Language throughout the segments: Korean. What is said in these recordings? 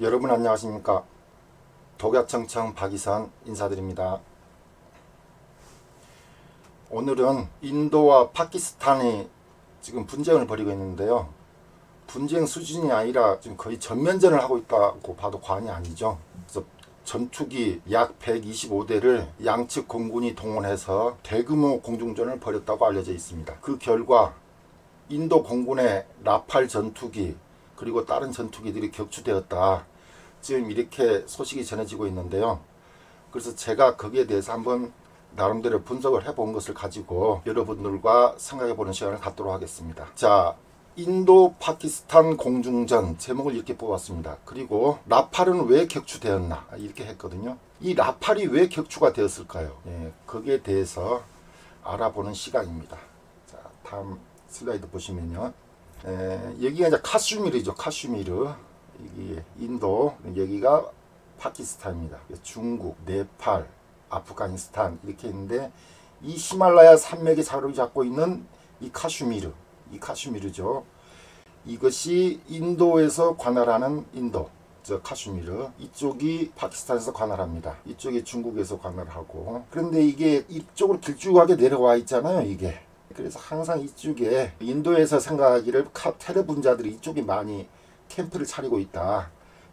여러분 안녕하십니까. 독야청청 박이선 인사드립니다. 오늘은 인도와 파키스탄이 지금 분쟁을 벌이고 있는데요. 분쟁 수준이 아니라 지금 거의 전면전을 하고 있다고 봐도 과언이 아니죠. 그래서 전투기 약 125대를 양측 공군이 동원해서 대규모 공중전을 벌였다고 알려져 있습니다. 그 결과 인도 공군의 라팔 전투기 그리고 다른 전투기들이 격추되었다, 지금 이렇게 소식이 전해지고 있는데요. 그래서 제가 거기에 대해서 한번 나름대로 분석을 해본 것을 가지고 여러분들과 생각해보는 시간을 갖도록 하겠습니다. 자, 인도 파키스탄 공중전 제목을 이렇게 뽑았습니다. 그리고 라팔은 왜 격추되었나 이렇게 했거든요. 이 라팔이 왜 격추가 되었을까요? 거기에 대해서 알아보는 시간입니다. 자, 다음 슬라이드 보시면요. 여기가 이제 카슈미르죠. 카슈미르. 여기 인도, 여기가 파키스탄입니다. 중국, 네팔, 아프가니스탄 이렇게 있는데, 이 히말라야 산맥이 자리를 잡고 있는 이 카슈미르죠. 이것이 인도에서 관할하는 인도, 저 카슈미르. 이쪽이 파키스탄에서 관할합니다. 이쪽이 중국에서 관할하고. 그런데 이게 이쪽으로 길쭉하게 내려와 있잖아요, 이게. 그래서 항상 이쪽에 인도에서 생각하기를 테러 분자들이 이쪽에 많이 캠프를 차리고 있다,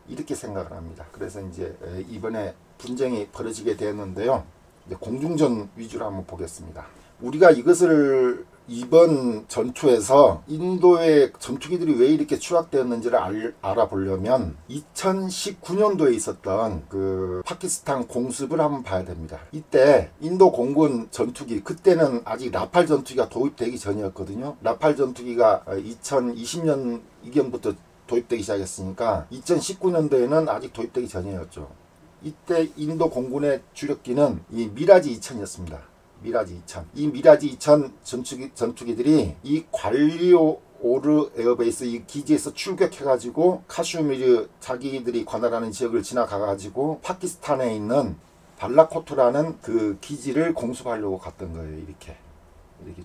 이렇게 생각을 합니다. 그래서 이제 이번에 분쟁이 벌어지게 되었는데요. 이제 공중전 위주로 한번 보겠습니다. 우리가 이것을 이번 전투에서 인도의 전투기들이 왜 이렇게 추락되었는지를 알아보려면 2019년도에 있었던 그 파키스탄 공습을 한번 봐야 됩니다. 이때 인도 공군 전투기, 그때는 아직 라팔 전투기가 도입되기 전이었거든요. 라팔 전투기가 2020년 이경부터 도입되기 시작했으니까 2019년도에는 아직 도입되기 전이었죠. 이때 인도 공군의 주력기는 이 미라지 2000이었습니다. 미라지 2000. 이 미라지 2000 전투기들이 이 관리오르 에어베이스 이 기지에서 출격해가지고 카슈미르 자기들이 관할하는 지역을 지나가가지고 파키스탄에 있는 발라코트라는 그 기지를 공습하려고 갔던 거예요. 이렇게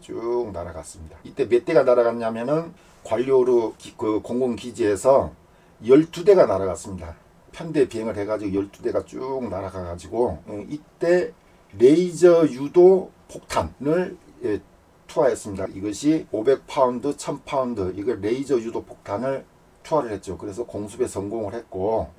쭉 날아갔습니다. 이때 몇 대가 날아갔냐면은 관리오르 그 공군 기지에서 12대가 날아갔습니다. 편대 비행을 해가지고 12대가 쭉 날아가가지고 이때 레이저 유도 폭탄을 투하했습니다. 이것이 500파운드, 1000파운드, 이거 레이저 유도 폭탄을 투하를 했죠. 그래서 공습에 성공을 했고,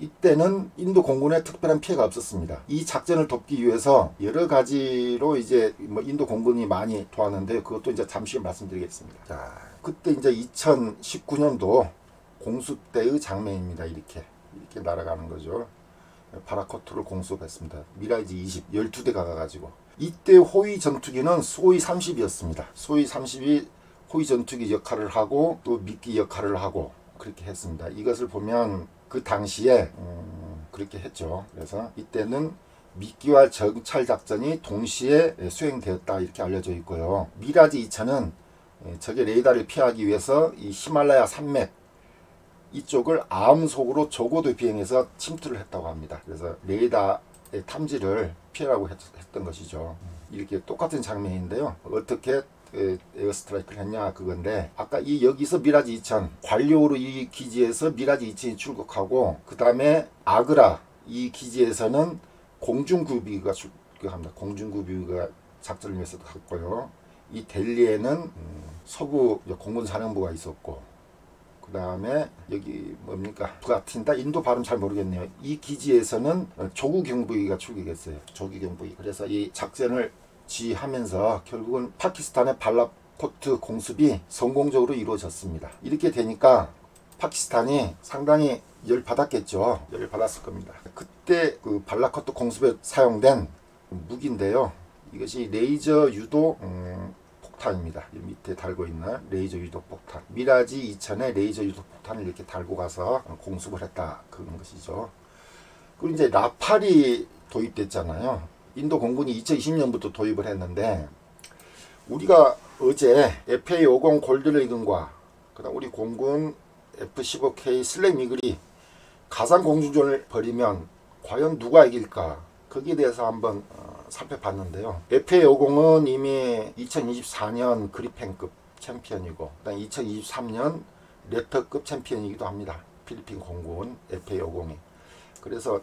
이때는 인도 공군에 특별한 피해가 없었습니다. 이 작전을 돕기 위해서 여러 가지로 이제 뭐 인도 공군이 많이 도왔는데, 그것도 이제 잠시 말씀드리겠습니다. 자, 그때 이제 2019년도 공습 때의 장면입니다. 이렇게 날아가는 거죠. 바라코트를 공습했습니다. 미라이지 20, 12대가 가가지고. 이때 호위 전투기는 소위 30이었습니다. 소위 30이 호위 전투기 역할을 하고 또 미끼 역할을 하고 그렇게 했습니다. 이것을 보면 그 당시에 그렇게 했죠. 그래서 이때는 미끼와 정찰 작전이 동시에 수행되었다, 이렇게 알려져 있고요. 미라지 2000은 적의 레이더를 피하기 위해서 이 히말라야 산맥 이쪽을 암속으로 저고도 비행해서 침투를 했다고 합니다. 그래서 레이더의 탐지를 피하라고 했던 것이죠. 이렇게 똑같은 장면인데요. 어떻게 에어스트라이크를 했냐 그건데, 아까 여기서 미라지 2000 관리오르 이 기지에서 미라지 2000이 출국하고, 그 다음에 아그라 이 기지에서는 공중구비가 출국합니다. 공중구비가 작전을 위해서 갔고요. 이 델리에는 서부 공군사령부가 있었고, 그 다음에 여기 뭡니까, 부가틴다, 인도 발음 잘 모르겠네요. 이 기지에서는 조국경보기가 출격했어요. 조국경보기. 그래서 이 작전을 지휘하면서 결국은 파키스탄의 발라코트 공습이 성공적으로 이루어졌습니다. 이렇게 되니까 파키스탄이 상당히 열받았겠죠. 열받았을 겁니다. 그때 그 발라코트 공습에 사용된 무기인데요. 이것이 레이저 유도 폭탄입니다. 밑에 달고 있는 레이저 유도 폭탄. 미라지 2000의 레이저 유도 폭탄을 이렇게 달고 가서 공습을 했다, 그런 것이죠. 그리고 이제 라팔이 도입됐잖아요. 인도 공군이 2020년부터 도입을 했는데, 우리가 어제 FA-50 골드레이건과 그다음 우리 공군 F-15K 슬램 이글이 가상 공중전을 벌이면 과연 누가 이길까? 거기에 대해서 한번 살펴봤는데요. FA-50은 이미 2024년 그리펜급 챔피언이고, 그다음 2023년 레터급 챔피언이기도 합니다. 필리핀 공군 FA-50이. 그래서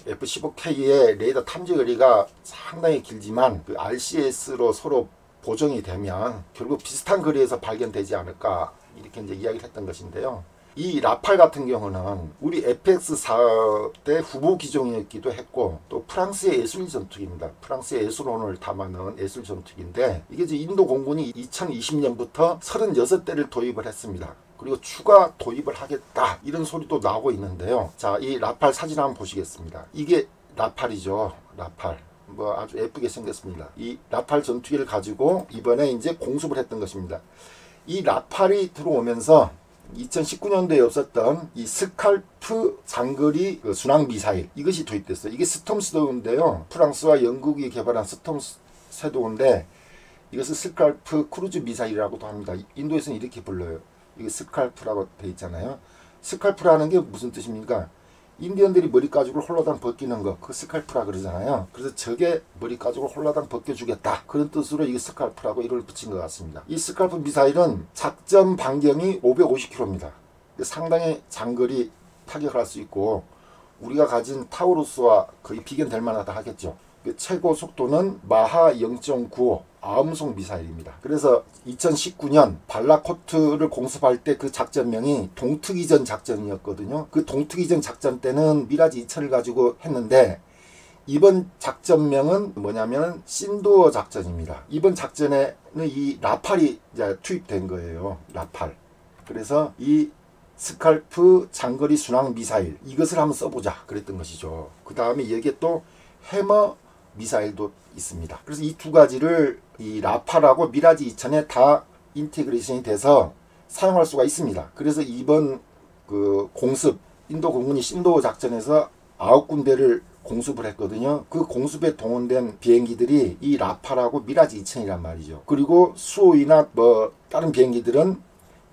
F-15K의 레이더 탐지 거리가 상당히 길지만 그 RCS로 서로 보정이 되면 결국 비슷한 거리에서 발견되지 않을까 이렇게 이제 이야기를 했던 것인데요. 이 라팔 같은 경우는 우리 FX4 때 후보 기종이었기도 했고 또 프랑스의 예술 전투기입니다. 프랑스의 예술혼을 담아넣은 예술 전투기인데 이게 이제 인도 공군이 2020년부터 36대를 도입을 했습니다. 그리고 추가 도입을 하겠다 이런 소리도 나오고 있는데요. 자, 이 라팔 사진 한번 보시겠습니다. 이게 라팔이죠. 라팔. 뭐 아주 예쁘게 생겼습니다. 이 라팔 전투기를 가지고 이번에 이제 공습을 했던 것입니다. 이 라팔이 들어오면서 2019년도에 없었던 이 스칼프 장거리 순항 미사일 이것이 도입됐어요. 이게 스톰스도우인데요. 프랑스와 영국이 개발한 스톰스도우인데 이것을 스칼프 크루즈 미사일이라고도 합니다. 인도에서는 이렇게 불러요. 이게 스칼프라고 돼 있잖아요. 스칼프라는 게 무슨 뜻입니까? 인디언들이 머리 가죽을 홀라당 벗기는 거, 그 스칼프라 그러잖아요. 그래서 적의 머리 가죽을 홀라당 벗겨주겠다. 그런 뜻으로 이게 스칼프라고 이름을 붙인 것 같습니다. 이 스칼프 미사일은 작전 반경이 550km입니다. 상당히 장거리 타격을 할 수 있고 우리가 가진 타우루스와 거의 비견될 만하다 하겠죠. 최고 속도는 마하 0.95 아음속 미사일입니다. 그래서 2019년 발라코트를 공습할 때 그 작전명이 동특이전 작전이었거든요. 그 동특이전 작전 때는 미라지 2000을 가지고 했는데 이번 작전명은 뭐냐면 신도어 작전입니다. 이번 작전에는 이 라팔이 이제 투입된 거예요. 라팔. 그래서 이 스칼프 장거리 순항 미사일 이것을 한번 써보자 그랬던 것이죠. 그 다음에 여기에 또 해머 미사일도 있습니다. 그래서 이 두 가지를 이 라팔하고 미라지 2000에 다 인테그레이션이 돼서 사용할 수가 있습니다. 그래서 이번 그 공습 인도 공군이 신도 작전에서 9군데를 공습을 했거든요. 그 공습에 동원된 비행기들이 이 라팔하고 미라지 2000이란 말이죠. 그리고 수호이나 뭐 다른 비행기들은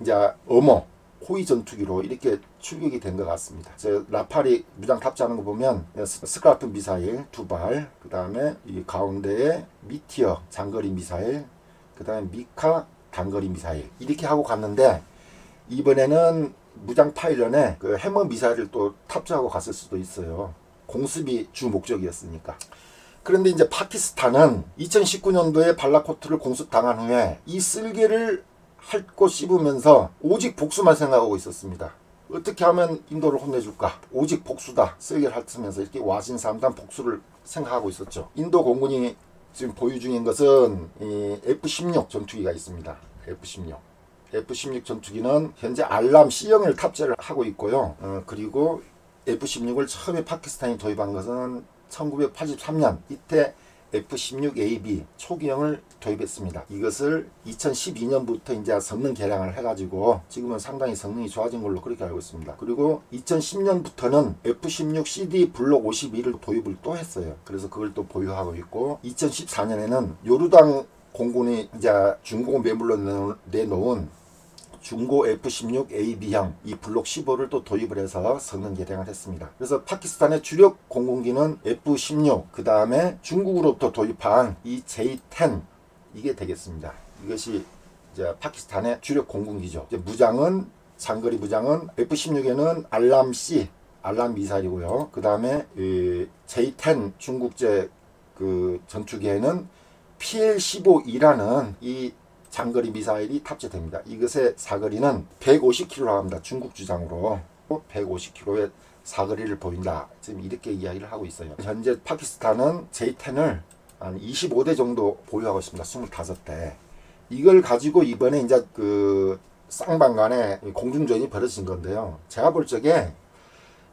이제 어머 호위 전투기로 이렇게 출격이 된 것 같습니다. 라팔이 무장 탑재하는 거 보면 스칼프 미사일 2발, 그 다음에 이 가운데에 미티어 장거리 미사일, 그 다음에 미카 단거리 미사일 이렇게 하고 갔는데 이번에는 무장 파일런에 그 해머 미사일을 또 탑재하고 갔을 수도 있어요. 공습이 주 목적이었으니까. 그런데 이제 파키스탄은 2019년도에 발라코트를 공습당한 후에 이 쓸개를 핥고 씹으면서 오직 복수만 생각하고 있었습니다. 어떻게 하면 인도를 혼내줄까? 오직 복수다. 쓸개를 핥으면서 이렇게 와신삼단 복수를 생각하고 있었죠. 인도 공군이 지금 보유 중인 것은 이 F-16 전투기가 있습니다. F-16 전투기는 현재 알람 C형을 탑재를 하고 있고요. 그리고 F-16을 처음에 파키스탄이 도입한 것은 1983년 이때 F-16AB 초기형을 도입했습니다. 이것을 2012년부터 이제 성능 개량을 해가지고 지금은 상당히 성능이 좋아진 걸로 그렇게 알고 있습니다. 그리고 2010년부터는 F-16CD 블록 52를 도입을 또 했어요. 그래서 그걸 또 보유하고 있고 2014년에는 요르단 공군이 이제 중고 매물로 내놓은 중고 F-16AB형 이 블록 15를 또 도입을 해서 성능 개량을 했습니다. 그래서 파키스탄의 주력 공군기는 F-16 그 다음에 중국으로부터 도입한 이 J-10 이게 되겠습니다. 이것이 이제 파키스탄의 주력 공군기죠. 이제 무장은 장거리 무장은 F-16에는 알람 C 알람 미사일이고요. 그 다음에 J-10 중국제 그 전투기에는 PL-15E라는 이 장거리 미사일이 탑재됩니다. 이것의 사거리는 150km라고 합니다. 중국 주장으로 150km의 사거리를 보인다. 지금 이렇게 이야기를 하고 있어요. 현재 파키스탄은 J-10을 한 25대 정도 보유하고 있습니다. 25대. 이걸 가지고 이번에 이제 그 쌍방 간에 공중전이 벌어진 건데요. 제가 볼 적에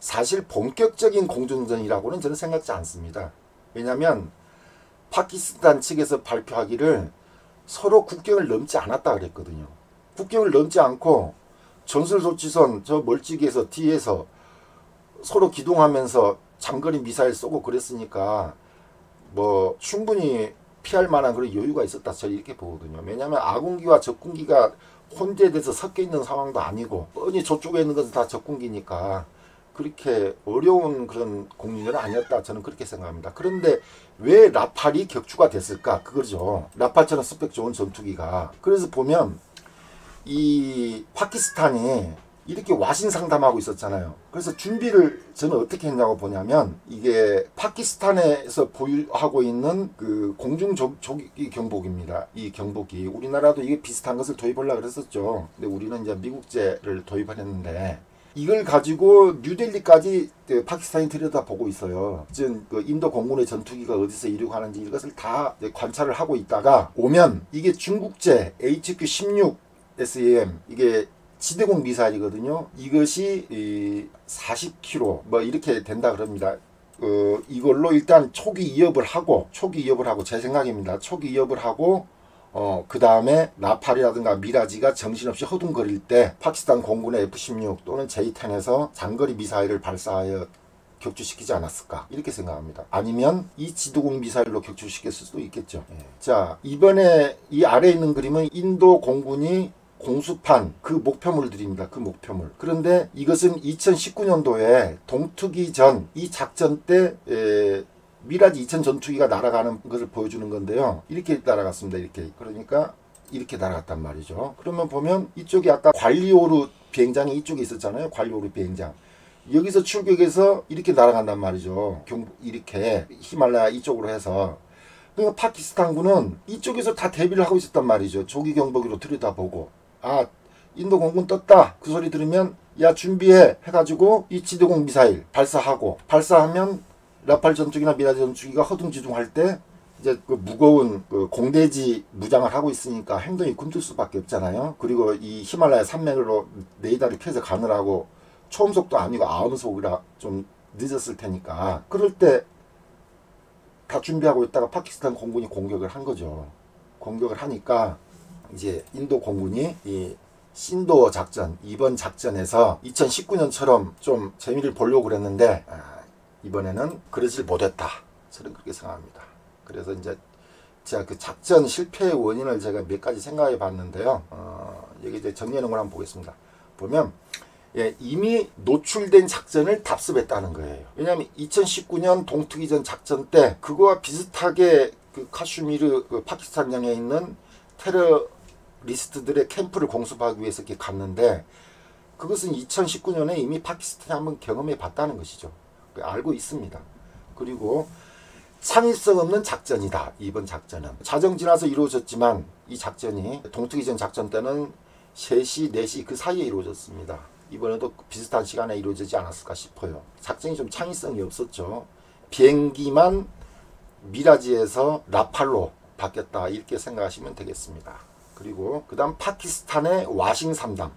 사실 본격적인 공중전이라고는 저는 생각지 않습니다. 왜냐하면 파키스탄 측에서 발표하기를 서로 국경을 넘지 않았다 그랬거든요. 국경을 넘지 않고 전술조치선 저 멀찍이에서 뒤에서 서로 기동하면서 장거리 미사일 쏘고 그랬으니까 뭐 충분히 피할 만한 그런 여유가 있었다 저는 이렇게 보거든요. 왜냐하면 아군기와 적군기가 혼재돼서 섞여 있는 상황도 아니고 뻔히 저쪽에 있는 것은 다 적군기니까 그렇게 어려운 그런 공격은 아니었다 저는 그렇게 생각합니다. 그런데 왜 라팔이 격추가 됐을까? 그거죠. 라팔처럼 스펙 좋은 전투기가. 그래서 보면 이 파키스탄이 이렇게 와신 상담하고 있었잖아요. 그래서 준비를 저는 어떻게 했냐고 보냐면, 이게 파키스탄에서 보유하고 있는 그 공중 조기 경보기입니다. 이 경보기 우리나라도 이게 비슷한 것을 도입하려고 그랬었죠. 근데 우리는 이제 미국제를 도입했는데, 이걸 가지고 뉴델리까지 파키스탄이 들여다보고 있어요. 지금 그 인도 공군의 전투기가 어디서 이륙하는지 이것을 다 관찰을 하고 있다가 오면, 이게 중국제 HQ-16 SAM, 이게 지대공 미사일이거든요. 이것이 40km 뭐 이렇게 된다 그럽니다. 이걸로 일단 초기 이업을 하고 제 생각입니다. 초기 이업을 하고 그 다음에 라팔이라든가 미라지가 정신없이 허둥거릴 때 파키스탄 공군의 F-16 또는 J-10에서 장거리 미사일을 발사하여 격추시키지 않았을까, 이렇게 생각합니다. 아니면 이 지도공 미사일로 격추시켰을 수도 있겠죠. 자, 이번에 이 아래에 있는 그림은 인도 공군이 공습한 그 목표물들입니다. 그 목표물. 그런데 이것은 2019년도에 동투기 전 이 작전 때 미라지 2000 전투기가 날아가는 것을 보여주는 건데요. 이렇게 날아갔습니다. 이렇게. 그러니까 이렇게 날아갔단 말이죠. 그러면 보면 이쪽이 아까 관리오르 비행장이 이쪽에 있었잖아요. 관리오르 비행장. 여기서 출격해서 이렇게 날아간단 말이죠. 이렇게 히말라야 이쪽으로 해서. 그러니까 파키스탄군은 이쪽에서 다 대비를 하고 있었단 말이죠. 조기 경보기로 들여다보고, 아, 인도 공군 떴다, 그 소리 들으면 야 준비해 해가지고 이 지도공 미사일 발사하면 라팔 전투기나 미라지 전투기가 허둥지둥할 때 이제 그 무거운 그 공대지 무장을 하고 있으니까 행동이 굼들 수밖에 없잖아요. 그리고 이 히말라야 산맥으로 레이더를 켜서 가느라고 초음속도 아니고 아음속이라 좀 늦었을 테니까, 그럴 때 다 준비하고 있다가 파키스탄 공군이 공격을 한 거죠. 공격을 하니까 이제 인도 공군이 이 신도어 작전, 이번 작전에서 2019년처럼 좀 재미를 보려고 그랬는데 이번에는 그러질 못했다. 저는 그렇게 생각합니다. 그래서 이제 제가 그 작전 실패의 원인을 제가 몇 가지 생각해 봤는데요. 여기 이제 정리해 놓은 걸 한번 보겠습니다. 보면 이미 노출된 작전을 답습했다는 거예요. 왜냐하면 2019년 동투기전 작전 때 그거와 비슷하게 그 카슈미르 그 파키스탄양에 있는 테러리스트들의 캠프를 공습하기 위해서 이렇게 갔는데, 그것은 2019년에 이미 파키스탄이 한번 경험해 봤다는 것이죠. 알고 있습니다. 그리고 창의성 없는 작전이다. 이번 작전은 자정 지나서 이루어졌지만 이 작전이 동투기전 작전 때는 3시, 4시 그 사이에 이루어졌습니다. 이번에도 비슷한 시간에 이루어지지 않았을까 싶어요. 작전이 좀 창의성이 없었죠. 비행기만 미라지에서 라팔로 바뀌었다, 이렇게 생각하시면 되겠습니다. 그리고 그 다음 파키스탄의 와싱 3단.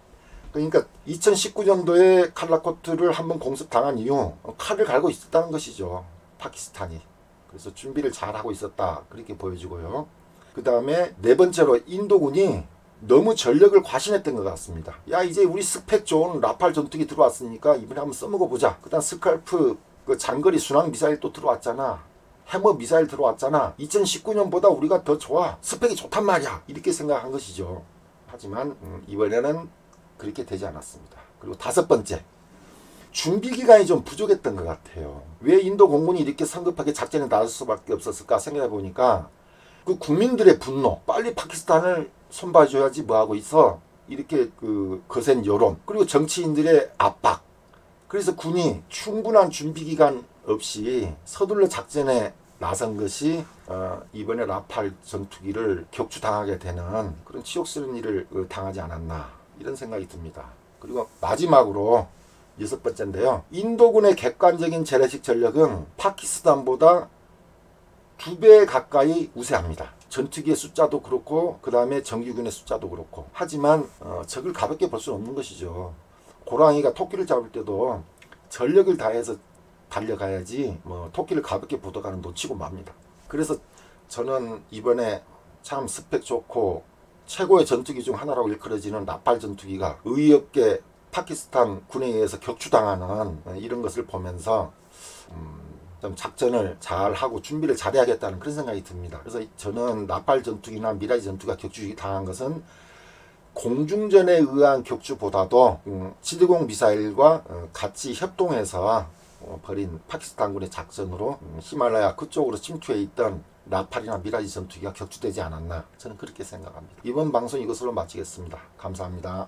그러니까 2019년도에 칼라코트를 한번 공습당한 이후 칼을 갈고 있었다는 것이죠. 파키스탄이. 그래서 준비를 잘하고 있었다, 그렇게 보여지고요. 그 다음에 네 번째로 인도군이 너무 전력을 과신했던 것 같습니다. 야, 이제 우리 스펙 좋은 라팔 전투기 들어왔으니까 이번에 한번 써먹어보자. 그 다음 스칼프 그 장거리 순항 미사일 또 들어왔잖아. 해머 미사일 들어왔잖아. 2019년보다 우리가 더 좋아. 스펙이 좋단 말이야. 이렇게 생각한 것이죠. 하지만 이번에는 그렇게 되지 않았습니다. 그리고 다섯 번째, 준비 기간이 좀 부족했던 것 같아요. 왜 인도 공군이 이렇게 성급하게 작전에 나설 수밖에 없었을까 생각해 보니까 그 국민들의 분노, 빨리 파키스탄을 손봐줘야지 뭐하고 있어, 이렇게 그 거센 여론, 그리고 정치인들의 압박. 그래서 군이 충분한 준비 기간 없이 서둘러 작전에 나선 것이 이번에 라팔 전투기를 격추당하게 되는 그런 치욕스러운 일을 당하지 않았나, 이런 생각이 듭니다. 그리고 마지막으로 여섯 번째인데요. 인도군의 객관적인 재래식 전력은 파키스탄보다 2배 가까이 우세합니다. 전투기의 숫자도 그렇고 그 다음에 정규군의 숫자도 그렇고. 하지만 적을 가볍게 볼 수는 없는 것이죠. 고랑이가 토끼를 잡을 때도 전력을 다해서 달려가야지 뭐 토끼를 가볍게 보다가는 놓치고 맙니다. 그래서 저는 이번에 참 스펙 좋고 최고의 전투기 중 하나라고 일컬어지는 라팔 전투기가 의의 없게 파키스탄 군에 의해서 격추당하는 이런 것을 보면서 좀 작전을 잘하고 준비를 잘해야겠다는 그런 생각이 듭니다. 그래서 저는 라팔 전투기나 미라지 전투기가 격추당한 것은 공중전에 의한 격추보다도 지드공 미사일과 같이 협동해서 벌인 파키스탄군의 작전으로 히말라야 그쪽으로 침투해 있던 라팔이나 미라지 전투기가 격추되지 않았나, 저는 그렇게 생각합니다. 이번 방송 이것으로 마치겠습니다. 감사합니다.